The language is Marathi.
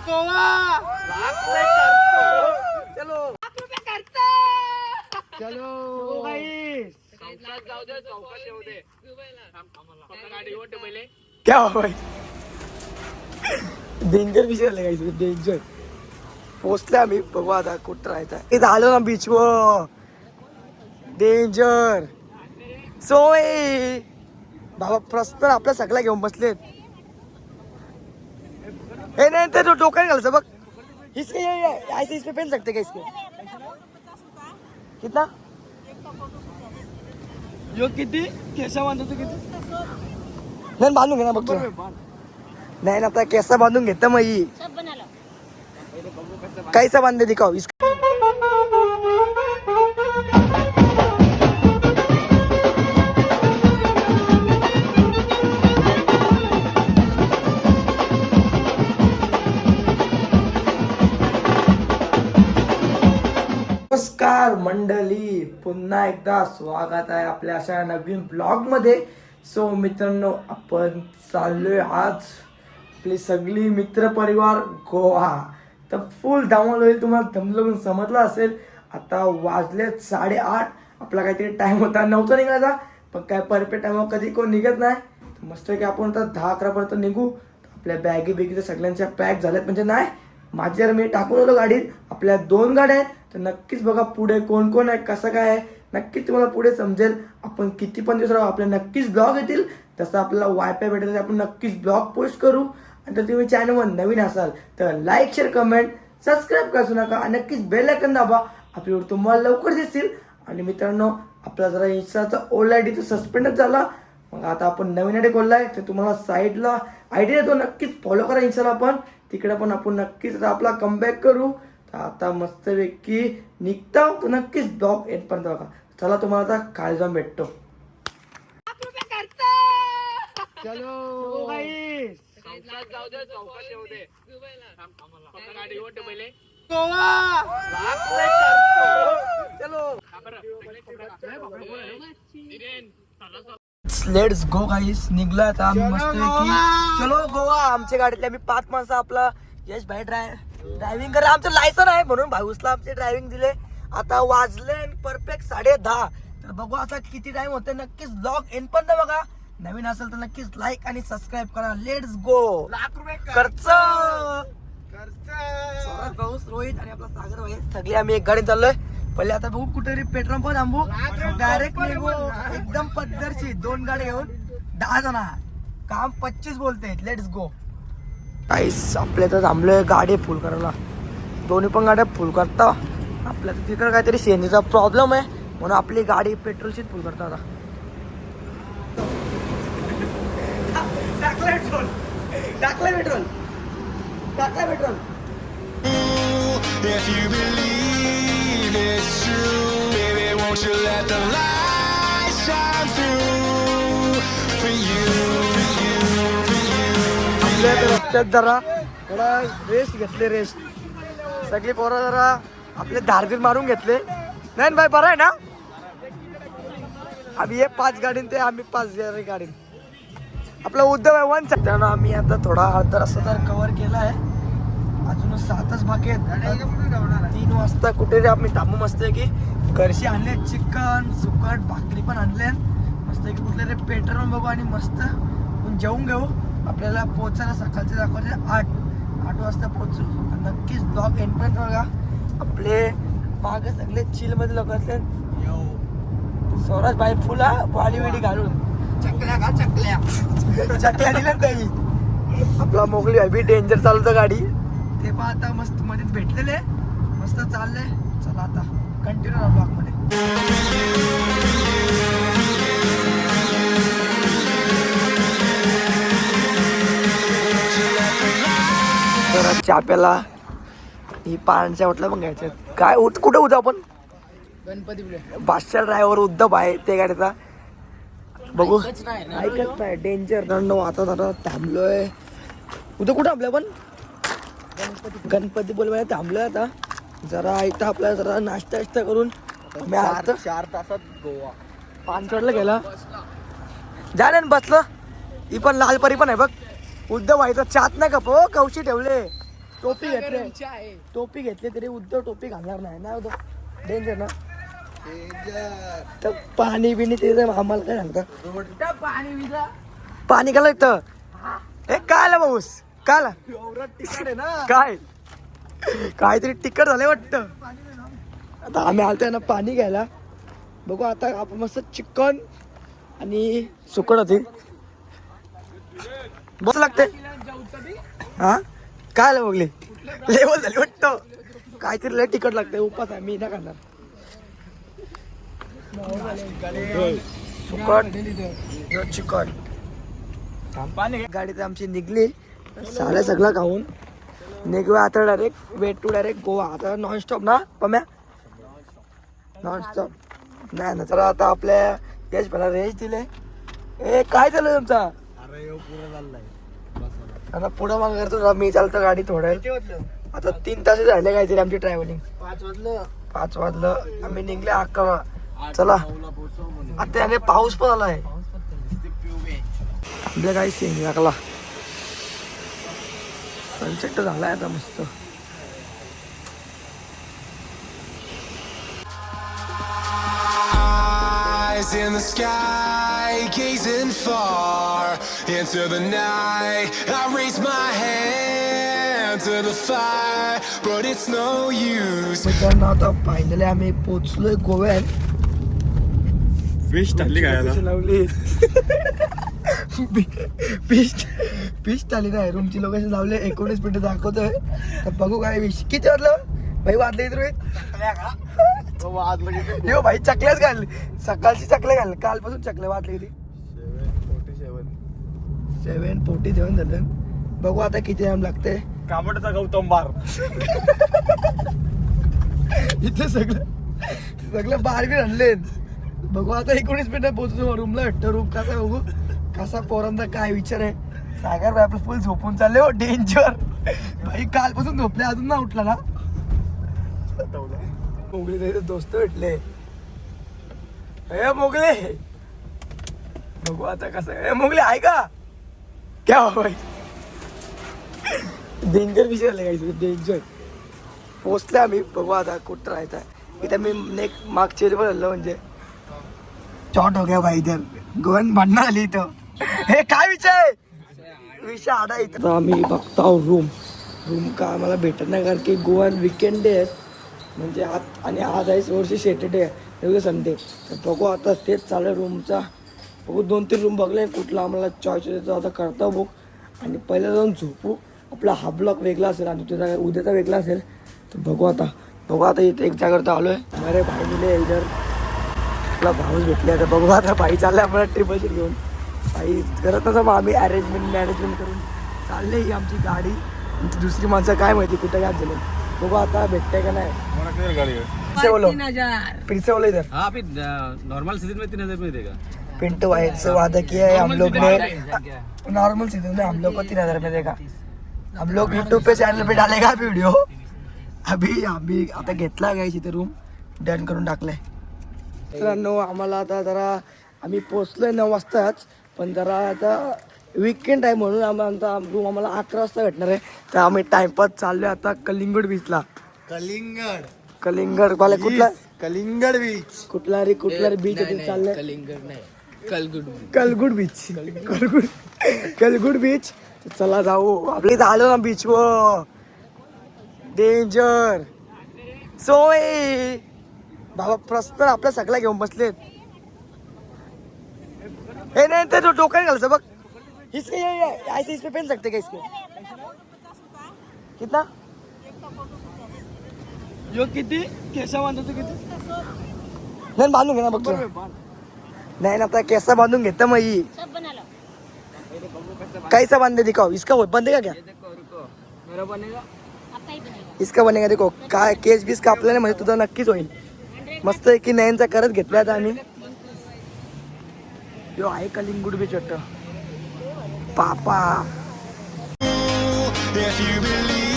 गोवा चलो चलो क्या हो भाई डेंजर विषय लगायचं डेंजर पोचले आम्ही बघू आता कुठं राहायचं इथं आलो ना बीच वर डेंजर सोय बाबा प्रश्न आपल्या सगळ्या घेऊन बसलेत हे नाही तर डोक्याने घालचं बघ इसके ऐसे इस पे पहन सकते क्या इसके कितना यो किती केसा बांधतो किती नाही बांधून घे ना बघतो नाही ना आता केसा बांधून घेता मग ही कैसा बांधे दिखाओ इसका नमस्कार मंडळी पुन्हा एकदा स्वागत आहे आपल्या अशा नवीन ब्लॉग मध्ये सो मित्रांनो आपण चाललोय आज आपली सगळी मित्र परिवार गोवा तर फुल धमाल होईल तुम्हाला थंबलं समजलं असेल आता वाजले 8:30 आपला काहीतरी टाइम होता नव्हता निघायचा पण काय परफेक्ट टाइम कधी कोण निघत नाही मस्त की आपण आता 10-11 पर्यंत निघू आपल्या बॅगी तर सगळ्यांच्या पॅक झाल्यात म्हणजे नाही माझ्यावर मी टाकून आलो गाडीत आपल्या 2 गाड्या आहेत तर नक्कीच बघा पुढे कोण कोण आहे कसं काय आहे नक्कीच तुम्हाला पुढे समजेल आपण किती पण दिवस राहू आपल्या नक्कीच ब्लॉग येतील तसं आपल्याला वायफाय भेटेल तर आपण नक्कीच ब्लॉग पोस्ट करू आणि जर तुम्ही चॅनलवर नवीन असाल तर लाईक शेअर कमेंट सबस्क्राईब करू नका आणि नक्कीच बेल आयकॉन दाबा आपल्यावर तुम्हाला लवकर दिसतील आणि मित्रांनो आपला जरा इंस्टाचा ओल्ड आयडी तर सस्पेंडच झाला मग आता आपण नवीन आयडी खोललाय तर तुम्हाला साईडला आयडी देतो नक्कीच फॉलो करा इंस्टाला आपण तिकडे पण आपण नक्कीच आपला कमबॅक करू तर आता मस्तपैकी निघता तर नक्कीच ब्लॉग येतपर्यंत बघा चला तुम्हाला आता खाली जाऊन भेटतो चलो गाईस लेट्स गो गाईस निघला आता आम्ही मस्तपैकी चलो गोवा आमच्या गाडीतले आम्ही 5 माणसं आपला यश भाई ड्रायव्हिंग करा आमचं लायसन आहे म्हणून भाऊसला आमचे ड्रायव्हिंग दिले आता वाजले परफेक्ट 10:30 तर बघू आता किती टाइम होते नक्कीच ब्लॉग एंड पण बघा नवीन असेल तर नक्कीच लाईक आणि सबस्क्राईब करा लेट्स गो खर्च पाऊस रोहित आणि आपला सागर भाई सगळे आम्ही एक गाडी चाललोय पहिले आता बघू कुठेतरी पेट्रोल पण थांबू डायरेक्ट निघू एकदम पद्धतशीर 2 गाड्या घेऊन 10 जण काम 25 बोलते लेट्स गो काहीच आपल्या तर थांबलोय गाडी फुल करायला दोन्ही पण गाड्या फुल करता आपल्या तिकडे काहीतरी सीएनजीचा प्रॉब्लेम आहे म्हणून आपली गाडी पेट्रोलशीच फुल करता आता टाकलं petrol If you believe it's true, baby, won't you let the light shine through for you, for you, for you. आपल्या रस्त्यात जरा थोडा रेस्ट घेतले रेस्ट सगळी पोरं जरा आपले धारबीर मारून घेतले नाही भाई बरं आहे ना आम्ही हे 5 गाडी ते आम्ही 5 गाडी आपला उद्धव आहे 1 त्यानं आम्ही आता थोडा अर्धा रस्ता तर कव्हर केला आहे अजून 7च बाकी आहेत 3 वाजता कुठे आम्ही थांबू मस्त की घरशी आणले चिकन सुकट भाकरी पण आणले मस्त की कुठले रे पेट्रोल बघू आणि मस्त जेवून घेऊ आपल्याला पोहोचायला सकाळचे दाखवायचे 8 वाजता पोहोचू नक्कीच ब्लॉग एंड पर्यंत बघा आपले मागे सगळे चिल मध्ये लोक असले स्वराज भाई फुला बॉडी बिडी घालून चकल्या दिल्या काही आपला मोगली भाई बी डेंजर चालवतं गाडी ते पण आता मस्त मध्ये भेटलेले मस्त चाललंय चला आता कंटिन्यू राहा ब्लॉग मध्ये तर चहा प्याला ही पाण्याच्या वाटलं पण घ्यायच्या काय कुठे उद्या आपण गणपती बादशाह ड्रायव्हर उद्धव आहे ते गाडीचा बघू ऐकत नाही डेंजर आता जरा थांबलोय उद्या कुठं आपल्या पण गणपती बोलवायला थांबलोय आता जरा इथं आपल्याला जरा नाश्ता करून 4 तासात गोवा पानसोडला गेला जा बसलं ही पण लालपरी पण आहे बघ उद्धव व्हायचा चात नाही का कवशी ठेवले टोपी घेतली तरी उद्धव टोपी घालणार नाही ना उद्धव डेंजर ना तर पाणी बिणी ते आम्हाला काय सांगता पाणी का लागतं हे काय आला भाऊस काय आला तिकडे ना काय काहीतरी तिखट झालंय वाटतं आता आम्ही आलतोय ना पाणी घ्यायला बघू आता आपण मस्त चिकन आणि सुकट होती बस लागते हा काय आलं बघले लेवल झाली वाटतं काहीतरी लय तिखट लागतंय उपास आहे मी नाही खाणार सुकट चिकन गाडी तर आमची निघली साऱ्या सगळं खाऊन निघूया आता direct wait to direct Goa आता नॉनस्टॉप ना पम्या नॉनस्टॉप नाही ना तर आता आपल्या यश मला रेंज दिले ए काय चालू तुमचा अरे पुरा चाललाय आता पुढं मग करतो मी चालतो गाडी थोड्या आता 3 तास झाले काहीतरी आमची ट्रॅव्हलिंग 5 वाजलं आम्ही निघले 11 चला आता याने पाऊस पण आलाय आपल्या काही सीन लागला सनसेट झालाय आता मस्त Eyes in the sky, gazing far into the night. I raise my hand to the fire, but it's no use. मित्रांनो आता फायनली आम्ही पोचलोय गोव्यात फिश टाकली काय लावली फिश टाली नाही रूमची लोकेशन लावले 19 मिनिटं दाखवतोय तर बघू काय विश किती वाजलं भाई वाजले इथे यो भाई चकल्याच घाल सकाळची चकल्या घाल कालपासून चकल्या वाजले किती 7:47 झालं बघू आता किती टाइम लागते कामटचा गौतम बार इथे सगळं बाहेर बी आणले बघू आता 19 मिनिटं पोहोचतो रूमला वाटतं रूम कसा बघू कसा पोरांचा काय विचार आहे सागर भाई आपलं फुल झोपून चालले हो डेंजर भाई कालपासून झोपले अजून ना उठला ना मोगली दोस्त भेटले मोगले बघू आता कसं मोगले आहे का क्या भाई डेंजर विषय झाले काही डेंजर पोचले आम्ही बघू आता कुठं राहायचं इथे मी मागचे पण हल्लो म्हणजे चॉट हो गया भाई इधर गोवन भांडणं आली इथं हे काय विषय आडा इथं आम्ही बघतो रूम का आम्हाला भेटत नाही कारण की गोवन विकेंड डे आहे म्हणजे आज आहे वर्षी सॅटर्डे आहे संडे तर बघू आता तेच चालू रूमचा बघू 2-3 रूम बघले कुठला आम्हाला चॉईस येतो आता करता बुक आणि पहिला जाऊन झोपू आपला हा ब्लॉक वेगळा असेल आणि तुझा उद्याचा वेगळा असेल तर बघू आता इथे एक जागेवर आलो आहे अरे भाई मिले इधर आपला भाऊच भेटले आता बघू आता भाई चाललाय आम्हाला ट्रिपल घेऊन भाई करत नसा मग आम्ही मॅनेजमेंट करून चालले ही आमची गाडी दुसरी माणसं काय माहिती कुठं काय झालं बघू आता भेटते का नाही फिर से बोलो इधर हाँ अभी नॉर्मल सीजन में 3000 में देगा पिंटू भाई से वादा किया है हम लोग ने नॉर्मल सीजन में हम लोग को 3000 में देगा हम लोग यूट्यूब पे चैनल पे डालेगा वीडियो अभी आता घेतला काय इथे रूम डन करून टाकलाय मित्रांनो आम्हाला आता जरा आम्ही पोचलोय 9 वाजताच पण जरा आता वीकेंड आहे म्हणून आमचा रूम आम्हाला 11 वाजता भेटणार आहे तर आम्ही टाइमपास चाललोय आता कलिंगड बीचला कलिंगड वाला कुठला कलिंगड बीच कुठला रे बीच आहे चाललंय कलिंगड नाही कलगुड बीच चला जाऊ आपल्या इथं आलो ना बीच व डेंजर सोय बाबा प्रश्न आपल्या सगळ्या घेऊन बसलेत हे नाही ते डोक्याने घालचं बघ इसके ऐसे इस पे पहन सकते क्या इसके कितना यो किती केसा बांधतो किती नाही बांधून घे ना बघतो नाही ना आता केसा बांधून घेता मग ही कैसा बांधे दिखाओ इसका बंदेगा क्या मेरा बनेगा इसका बनेगा देखो काय केस बीस कापला नाही म्हणजे तुझा नक्कीच होईल मस्त आहे की नयनचा करत घेतला आता आम्ही यो आहे कलिंगुड बीच वाटतं पापा If you believe